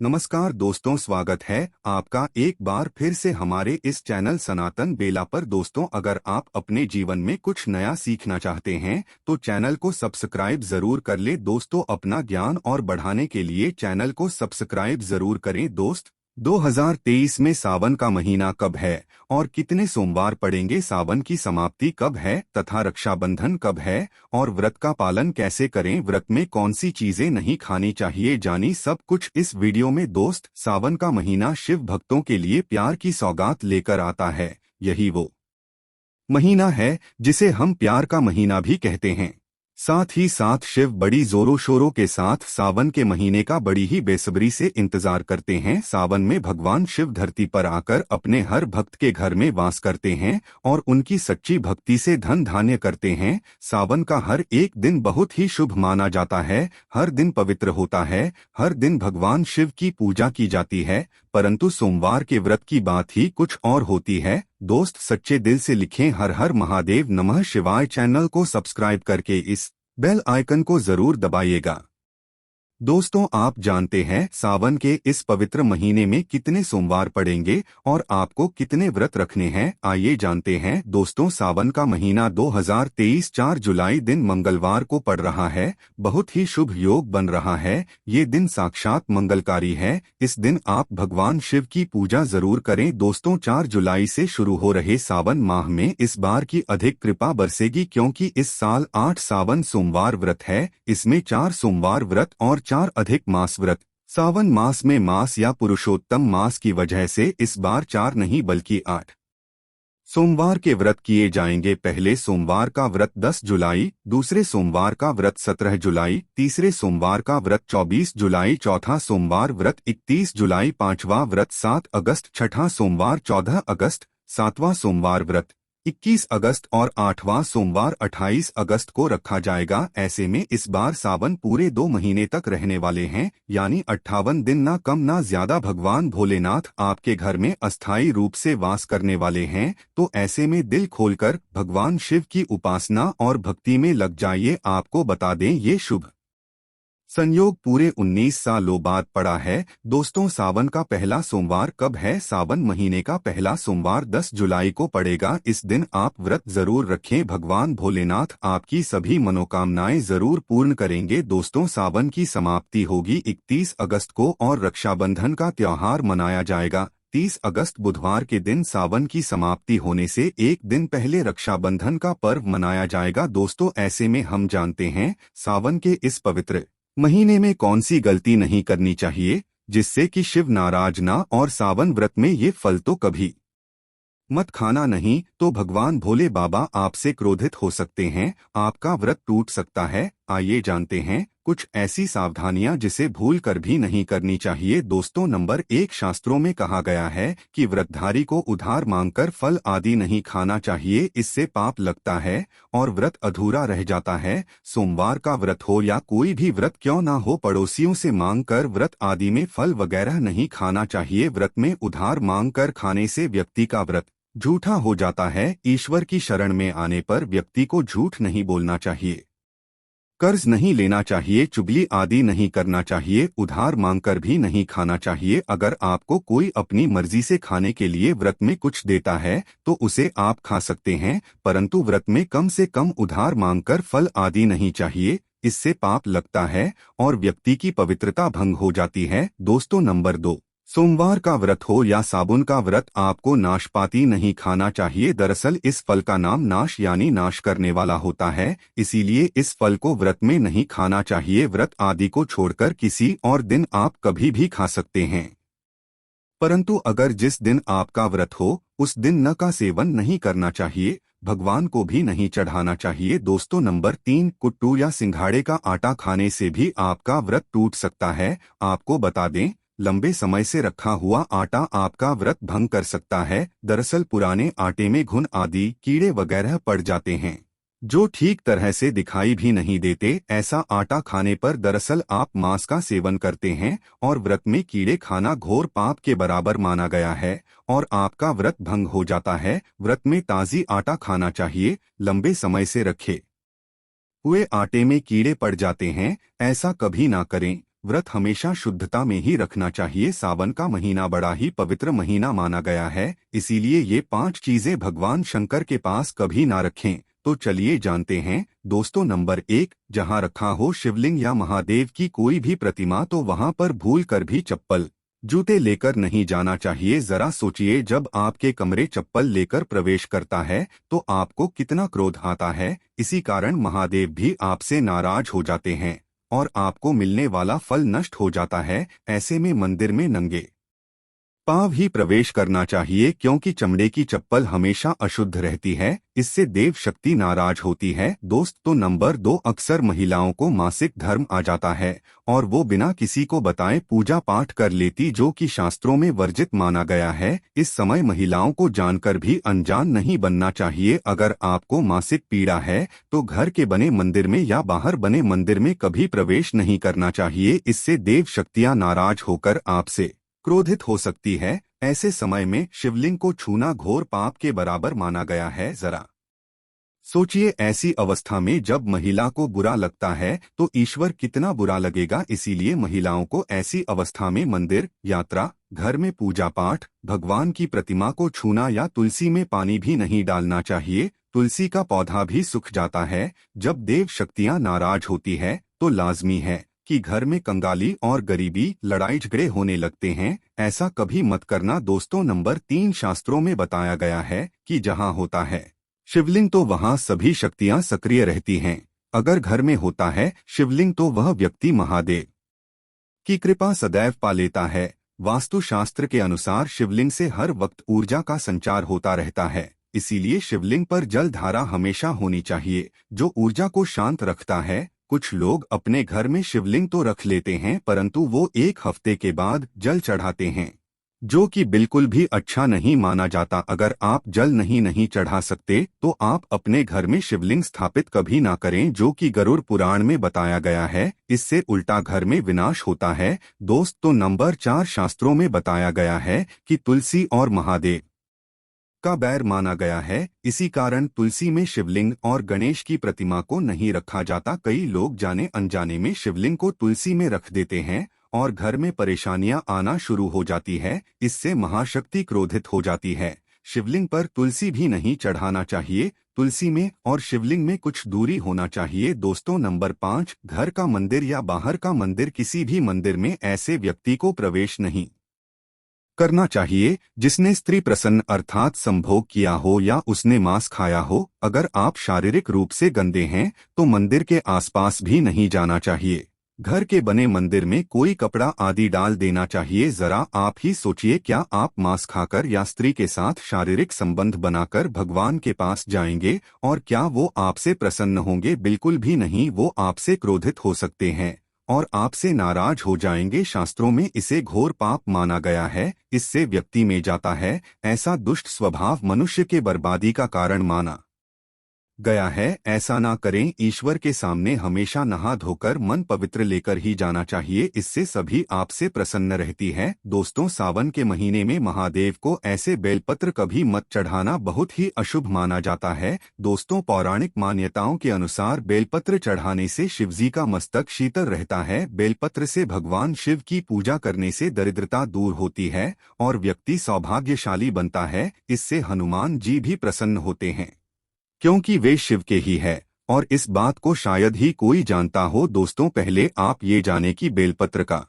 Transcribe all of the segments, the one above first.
नमस्कार दोस्तों, स्वागत है आपका एक बार फिर से हमारे इस चैनल सनातन बेला पर। दोस्तों, अगर आप अपने जीवन में कुछ नया सीखना चाहते हैं तो चैनल को सब्सक्राइब जरूर कर ले। दोस्तों, अपना ज्ञान और बढ़ाने के लिए चैनल को सब्सक्राइब जरूर करें। दोस्त, 2023 में सावन का महीना कब है और कितने सोमवार पड़ेंगे, सावन की समाप्ति कब है तथा रक्षाबंधन कब है और व्रत का पालन कैसे करें, व्रत में कौन सी चीजें नहीं खानी चाहिए, जानी सब कुछ इस वीडियो में। दोस्त, सावन का महीना शिव भक्तों के लिए प्यार की सौगात लेकर आता है। यही वो महीना है जिसे हम प्यार का महीना भी कहते हैं। साथ ही साथ शिव बड़ी जोरों शोरों के साथ सावन के महीने का बड़ी ही बेसब्री से इंतजार करते हैं। सावन में भगवान शिव धरती पर आकर अपने हर भक्त के घर में वास करते हैं और उनकी सच्ची भक्ति से धन धान्य करते हैं। सावन का हर एक दिन बहुत ही शुभ माना जाता है, हर दिन पवित्र होता है, हर दिन भगवान शिव की पूजा की जाती है। परंतु सोमवार के व्रत की बात ही कुछ और होती है। दोस्त, सच्चे दिल से लिखें हर हर महादेव नमः शिवाय। चैनल को सब्सक्राइब करके इस बेल आइकन को जरूर दबाइएगा। दोस्तों, आप जानते हैं सावन के इस पवित्र महीने में कितने सोमवार पड़ेंगे और आपको कितने व्रत रखने हैं, आइए जानते हैं। दोस्तों, सावन का महीना 2023 4 जुलाई दिन मंगलवार को पड़ रहा है। बहुत ही शुभ योग बन रहा है, ये दिन साक्षात मंगलकारी है। इस दिन आप भगवान शिव की पूजा जरूर करें। दोस्तों, 4 जुलाई से शुरू हो रहे सावन माह में इस बार की अधिक कृपा बरसेगी, क्योंकि इस साल 8 सावन सोमवार व्रत है। इसमें 4 सोमवार व्रत और 4 अधिक मास व्रत। सावन मास में मास या पुरुषोत्तम मास की वजह से इस बार 4 नहीं बल्कि 8 सोमवार के व्रत किए जाएंगे। पहले सोमवार का व्रत 10 जुलाई, दूसरे सोमवार का व्रत 17 जुलाई, तीसरे सोमवार का व्रत 24 जुलाई, चौथा सोमवार व्रत 31 जुलाई, पांचवा व्रत 7 अगस्त, छठा सोमवार 14 अगस्त, सातवां सोमवार व्रत 21 अगस्त और 8वां सोमवार 28 अगस्त को रखा जाएगा। ऐसे में इस बार सावन पूरे 2 महीने तक रहने वाले हैं, यानी 58 दिन, ना कम ना ज्यादा। भगवान भोलेनाथ आपके घर में अस्थायी रूप से वास करने वाले हैं, तो ऐसे में दिल खोलकर भगवान शिव की उपासना और भक्ति में लग जाइए। आपको बता दें, ये शुभ संयोग पूरे 19 सालों बाद पड़ा है। दोस्तों, सावन का पहला सोमवार कब है? सावन महीने का पहला सोमवार 10 जुलाई को पड़ेगा। इस दिन आप व्रत जरूर रखें, भगवान भोलेनाथ आपकी सभी मनोकामनाएं जरूर पूर्ण करेंगे। दोस्तों, सावन की समाप्ति होगी 31 अगस्त को और रक्षाबंधन का त्योहार मनाया जाएगा 30 अगस्त बुधवार के दिन। सावन की समाप्ति होने से एक दिन पहले रक्षाबंधन का पर्व मनाया जाएगा। दोस्तों, ऐसे में हम जानते हैं सावन के इस पवित्र महीने में कौन सी गलती नहीं करनी चाहिए जिससे कि शिव नाराज ना, और सावन व्रत में ये फल तो कभी मत खाना, नहीं तो भगवान भोले बाबा आपसे क्रोधित हो सकते हैं, आपका व्रत टूट सकता है। आइए जानते हैं कुछ ऐसी सावधानियां जिसे भूल कर भी नहीं करनी चाहिए। दोस्तों, नंबर 1, शास्त्रों में कहा गया है कि व्रतधारी को उधार मांगकर फल आदि नहीं खाना चाहिए, इससे पाप लगता है और व्रत अधूरा रह जाता है। सोमवार का व्रत हो या कोई भी व्रत क्यों ना हो, पड़ोसियों से मांगकर व्रत आदि में फल वगैरह नहीं खाना चाहिए। व्रत में उधार मांगकर खाने से व्यक्ति का व्रत झूठा हो जाता है। ईश्वर की शरण में आने पर व्यक्ति को झूठ नहीं बोलना चाहिए, कर्ज नहीं लेना चाहिए, चुगली आदि नहीं करना चाहिए, उधार मांगकर भी नहीं खाना चाहिए। अगर आपको कोई अपनी मर्जी से खाने के लिए व्रत में कुछ देता है तो उसे आप खा सकते हैं, परंतु व्रत में कम से कम उधार मांगकर फल आदि नहीं चाहिए, इससे पाप लगता है और व्यक्ति की पवित्रता भंग हो जाती है। दोस्तों, नंबर 2, सोमवार का व्रत हो या साबुन का व्रत, आपको नाशपाती नहीं खाना चाहिए। दरअसल इस फल का नाम नाश यानी नाश करने वाला होता है, इसीलिए इस फल को व्रत में नहीं खाना चाहिए। व्रत आदि को छोड़कर किसी और दिन आप कभी भी खा सकते हैं, परंतु अगर जिस दिन आपका व्रत हो उस दिन न का सेवन नहीं करना चाहिए, भगवान को भी नहीं चढ़ाना चाहिए। दोस्तों, नंबर 3, कुट्टू या सिंघाड़े का आटा खाने से भी आपका व्रत टूट सकता है। आपको बता दें, लंबे समय से रखा हुआ आटा आपका व्रत भंग कर सकता है। दरअसल पुराने आटे में घुन आदि कीड़े वगैरह पड़ जाते हैं जो ठीक तरह से दिखाई भी नहीं देते। ऐसा आटा खाने पर दरअसल आप मांस का सेवन करते हैं और व्रत में कीड़े खाना घोर पाप के बराबर माना गया है और आपका व्रत भंग हो जाता है। व्रत में ताजी आटा खाना चाहिए, लंबे समय से रखे हुए आटे में कीड़े पड़ जाते हैं, ऐसा कभी ना करें। व्रत हमेशा शुद्धता में ही रखना चाहिए। सावन का महीना बड़ा ही पवित्र महीना माना गया है, इसीलिए ये 5 चीजें भगवान शंकर के पास कभी ना रखें। तो चलिए जानते हैं दोस्तों। नंबर 1, जहां रखा हो शिवलिंग या महादेव की कोई भी प्रतिमा तो वहां पर भूल कर भी चप्पल जूते लेकर नहीं जाना चाहिए। जरा सोचिए, जब आपके कमरे चप्पल लेकर प्रवेश करता है तो आपको कितना क्रोध आता है। इसी कारण महादेव भी आपसे नाराज हो जाते हैं और आपको मिलने वाला फल नष्ट हो जाता है। ऐसे में मंदिर में नंगे पांव ही प्रवेश करना चाहिए, क्योंकि चमड़े की चप्पल हमेशा अशुद्ध रहती है, इससे देव शक्ति नाराज होती है। दोस्त तो नंबर 2, अक्सर महिलाओं को मासिक धर्म आ जाता है और वो बिना किसी को बताए पूजा पाठ कर लेती, जो कि शास्त्रों में वर्जित माना गया है। इस समय महिलाओं को जानकर भी अनजान नहीं बनना चाहिए। अगर आपको मासिक पीड़ा है तो घर के बने मंदिर में या बाहर बने मंदिर में कभी प्रवेश नहीं करना चाहिए, इससे देव शक्तियां नाराज होकर आपसे क्रोधित हो सकती है। ऐसे समय में शिवलिंग को छूना घोर पाप के बराबर माना गया है। जरा सोचिए, ऐसी अवस्था में जब महिला को बुरा लगता है तो ईश्वर कितना बुरा लगेगा। इसीलिए महिलाओं को ऐसी अवस्था में मंदिर, यात्रा, घर में पूजा पाठ, भगवान की प्रतिमा को छूना या तुलसी में पानी भी नहीं डालना चाहिए। तुलसी का पौधा भी सूख जाता है। जब देव शक्तियां नाराज होती है तो लाजमी है कि घर में कंगाली और गरीबी, लड़ाई झगड़े होने लगते हैं। ऐसा कभी मत करना। दोस्तों नंबर 3, शास्त्रों में बताया गया है कि जहां होता है शिवलिंग तो वहां सभी शक्तियां सक्रिय रहती हैं। अगर घर में होता है शिवलिंग तो वह व्यक्ति महादेव की कृपा सदैव पा लेता है। वास्तुशास्त्र के अनुसार शिवलिंग से हर वक्त ऊर्जा का संचार होता रहता है, इसीलिए शिवलिंग पर जल धारा हमेशा होनी चाहिए, जो ऊर्जा को शांत रखता है। कुछ लोग अपने घर में शिवलिंग तो रख लेते हैं, परंतु वो 1 हफ्ते के बाद जल चढ़ाते हैं, जो कि बिल्कुल भी अच्छा नहीं माना जाता। अगर आप जल नहीं चढ़ा सकते तो आप अपने घर में शिवलिंग स्थापित कभी ना करें, जो कि गरुड़ पुराण में बताया गया है। इससे उल्टा घर में विनाश होता है। दोस्त तो नंबर 4, शास्त्रों में बताया गया है कि तुलसी और महादेव का बैर माना गया है। इसी कारण तुलसी में शिवलिंग और गणेश की प्रतिमा को नहीं रखा जाता। कई लोग जाने अनजाने में शिवलिंग को तुलसी में रख देते हैं और घर में परेशानियां आना शुरू हो जाती है। इससे महाशक्ति क्रोधित हो जाती है। शिवलिंग पर तुलसी भी नहीं चढ़ाना चाहिए। तुलसी में और शिवलिंग में कुछ दूरी होना चाहिए। दोस्तों नंबर 5, घर का मंदिर या बाहर का मंदिर, किसी भी मंदिर में ऐसे व्यक्ति को प्रवेश नहीं करना चाहिए जिसने स्त्री प्रसन्न अर्थात संभोग किया हो या उसने मांस खाया हो। अगर आप शारीरिक रूप से गंदे हैं तो मंदिर के आसपास भी नहीं जाना चाहिए। घर के बने मंदिर में कोई कपड़ा आदि डाल देना चाहिए। जरा आप ही सोचिए, क्या आप मांस खाकर या स्त्री के साथ शारीरिक संबंध बनाकर भगवान के पास जाएंगे और क्या वो आपसे प्रसन्न होंगे? बिल्कुल भी नहीं। वो आपसे क्रोधित हो सकते हैं और आपसे नाराज हो जाएंगे। शास्त्रों में इसे घोर पाप माना गया है। इससे व्यक्ति में जाता है। ऐसा दुष्ट स्वभाव मनुष्य के बर्बादी का कारण माना गया है। ऐसा ना करें। ईश्वर के सामने हमेशा नहा धोकर मन पवित्र लेकर ही जाना चाहिए, इससे सभी आपसे प्रसन्न रहती है। दोस्तों सावन के महीने में महादेव को ऐसे बेलपत्र कभी मत चढ़ाना, बहुत ही अशुभ माना जाता है। दोस्तों पौराणिक मान्यताओं के अनुसार बेलपत्र चढ़ाने से शिवजी का मस्तक शीतल रहता है। बेलपत्र से भगवान शिव की पूजा करने से दरिद्रता दूर होती है और व्यक्ति सौभाग्यशाली बनता है। इससे हनुमान जी भी प्रसन्न होते हैं, क्योंकि वे शिव के ही है और इस बात को शायद ही कोई जानता हो। दोस्तों पहले आप ये जाने कि बेलपत्र का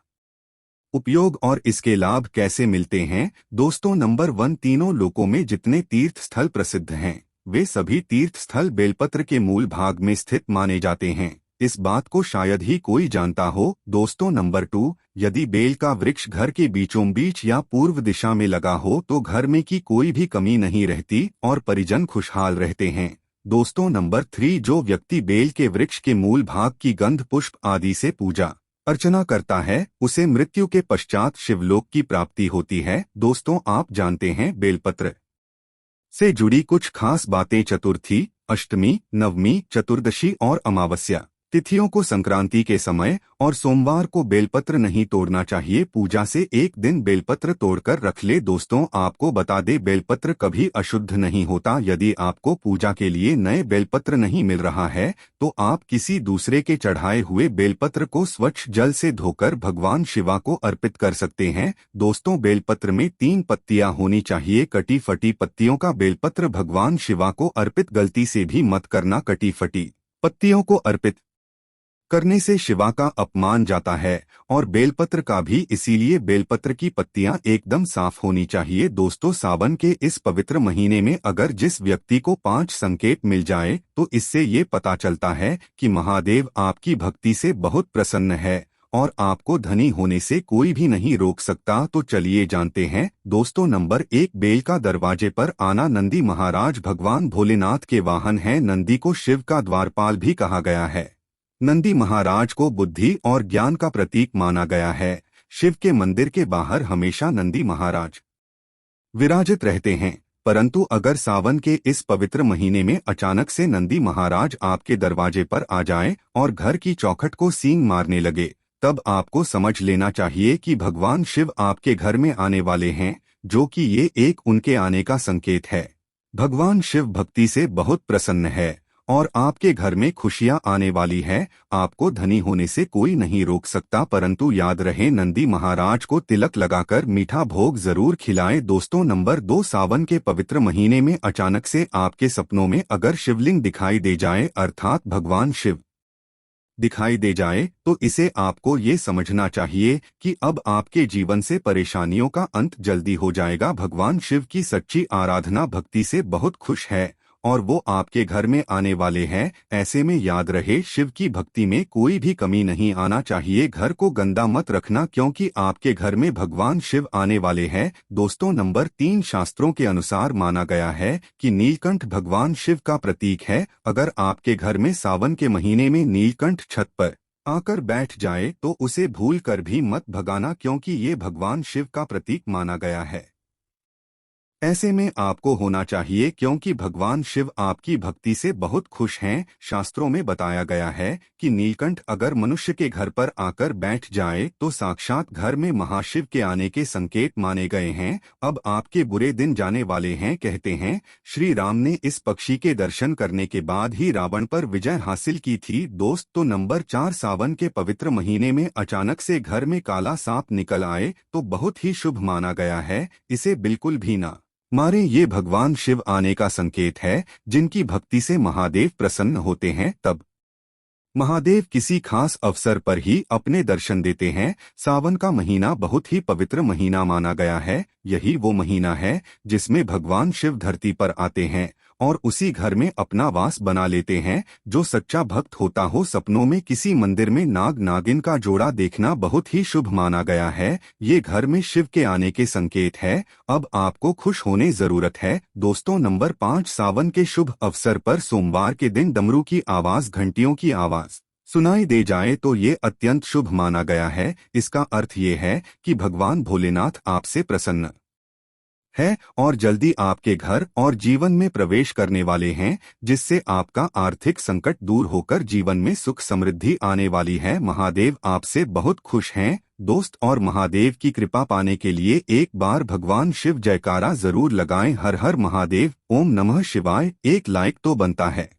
उपयोग और इसके लाभ कैसे मिलते हैं। दोस्तों नंबर 1, तीनों लोकों में जितने तीर्थ स्थल प्रसिद्ध हैं वे सभी तीर्थ स्थल बेलपत्र के मूल भाग में स्थित माने जाते हैं। इस बात को शायद ही कोई जानता हो। दोस्तों नंबर 2, यदि बेल का वृक्ष घर के बीचों बीच या पूर्व दिशा में लगा हो तो घर में की कोई भी कमी नहीं रहती और परिजन खुशहाल रहते हैं। दोस्तों नंबर 3, जो व्यक्ति बेल के वृक्ष के मूल भाग की गंध पुष्प आदि से पूजा अर्चना करता है उसे मृत्यु के पश्चात शिवलोक की प्राप्ति होती है। दोस्तों आप जानते हैं बेलपत्र से जुड़ी कुछ खास बातें। चतुर्थी, अष्टमी, नवमी, चतुर्दशी और अमावस्या तिथियों को संक्रांति के समय और सोमवार को बेलपत्र नहीं तोड़ना चाहिए। पूजा से एक दिन बेलपत्र तोड़कर रख ले। दोस्तों, आपको बता दे, बेलपत्र कभी अशुद्ध नहीं होता। यदि आपको पूजा के लिए नए बेलपत्र नहीं मिल रहा है तो आप किसी दूसरे के चढ़ाए हुए बेलपत्र को स्वच्छ जल से धोकर भगवान शिवा को अर्पित कर सकते हैं। दोस्तों, बेलपत्र में 3 पत्तियां होनी चाहिए। कटी फटी पत्तियों का बेलपत्र भगवान शिवा को अर्पित गलती से भी मत करना। कटी फटी पत्तियों को अर्पित करने से शिवा का अपमान जाता है और बेलपत्र का भी। इसीलिए बेलपत्र की पत्तियां एकदम साफ होनी चाहिए। दोस्तों, सावन के इस पवित्र महीने में अगर जिस व्यक्ति को 5 संकेत मिल जाए तो इससे ये पता चलता है कि महादेव आपकी भक्ति से बहुत प्रसन्न है और आपको धनी होने से कोई भी नहीं रोक सकता। तो चलिए जानते हैं। दोस्तों, नंबर 1, बेल का दरवाजे पर आना। नंदी महाराज भगवान भोलेनाथ के वाहन हैं। नंदी को शिव का द्वारपाल भी कहा गया है। नंदी महाराज को बुद्धि और ज्ञान का प्रतीक माना गया है। शिव के मंदिर के बाहर हमेशा नंदी महाराज विराजित रहते हैं। परंतु अगर सावन के इस पवित्र महीने में अचानक से नंदी महाराज आपके दरवाजे पर आ जाएं और घर की चौखट को सींग मारने लगे, तब आपको समझ लेना चाहिए कि भगवान शिव आपके घर में आने वाले हैं, जो कि ये एक उनके आने का संकेत है। भगवान शिव भक्ति से बहुत प्रसन्न है और आपके घर में खुशियां आने वाली है। आपको धनी होने से कोई नहीं रोक सकता। परंतु याद रहे, नंदी महाराज को तिलक लगाकर मीठा भोग जरूर खिलाएं। दोस्तों, नंबर 2, सावन के पवित्र महीने में अचानक से आपके सपनों में अगर शिवलिंग दिखाई दे जाए, अर्थात भगवान शिव दिखाई दे जाए, तो इसे आपको ये समझना चाहिए कि अब आपके जीवन से परेशानियों का अंत जल्दी हो जाएगा। भगवान शिव की सच्ची आराधना भक्ति से बहुत खुश है और वो आपके घर में आने वाले हैं। ऐसे में याद रहे, शिव की भक्ति में कोई भी कमी नहीं आना चाहिए। घर को गंदा मत रखना, क्योंकि आपके घर में भगवान शिव आने वाले हैं। दोस्तों, नंबर 3, शास्त्रों के अनुसार माना गया है कि नीलकंठ भगवान शिव का प्रतीक है। अगर आपके घर में सावन के महीने में नीलकंठ छत पर आकर बैठ जाए तो उसे भूल कर भी मत भगाना, क्योंकि ये भगवान शिव का प्रतीक माना गया है। ऐसे में आपको होना चाहिए, क्योंकि भगवान शिव आपकी भक्ति से बहुत खुश हैं। शास्त्रों में बताया गया है कि नीलकंठ अगर मनुष्य के घर पर आकर बैठ जाए तो साक्षात घर में महाशिव के आने के संकेत माने गए हैं। अब आपके बुरे दिन जाने वाले हैं। कहते हैं, श्री राम ने इस पक्षी के दर्शन करने के बाद ही रावण पर विजय हासिल की थी। दोस्त, तो नंबर 4, सावन के पवित्र महीने में अचानक से घर में काला सांप निकल आए तो बहुत ही शुभ माना गया है। इसे बिल्कुल भी ना मारे। ये भगवान शिव आने का संकेत है। जिनकी भक्ति से महादेव प्रसन्न होते हैं, तब महादेव किसी खास अवसर पर ही अपने दर्शन देते हैं। सावन का महीना बहुत ही पवित्र महीना माना गया है। यही वो महीना है जिसमें भगवान शिव धरती पर आते हैं और उसी घर में अपना वास बना लेते हैं। जो सच्चा भक्त होता हो, सपनों में किसी मंदिर में नाग नागिन का जोड़ा देखना बहुत ही शुभ माना गया है। ये घर में शिव के आने के संकेत है। अब आपको खुश होने जरूरत है। दोस्तों, नंबर 5, सावन के शुभ अवसर पर सोमवार के दिन डमरू की आवाज, घंटियों की आवाज सुनाई दे जाए तो ये अत्यंत शुभ माना गया है। इसका अर्थ ये है कि भगवान भोलेनाथ आपसे प्रसन्न है और जल्दी आपके घर और जीवन में प्रवेश करने वाले हैं, जिससे आपका आर्थिक संकट दूर होकर जीवन में सुख समृद्धि आने वाली है। महादेव आपसे बहुत खुश हैं। दोस्त, और महादेव की कृपा पाने के लिए एक बार भगवान शिव जयकारा जरूर लगाएं। हर हर महादेव, ओम नमः शिवाय। एक लाइक तो बनता है।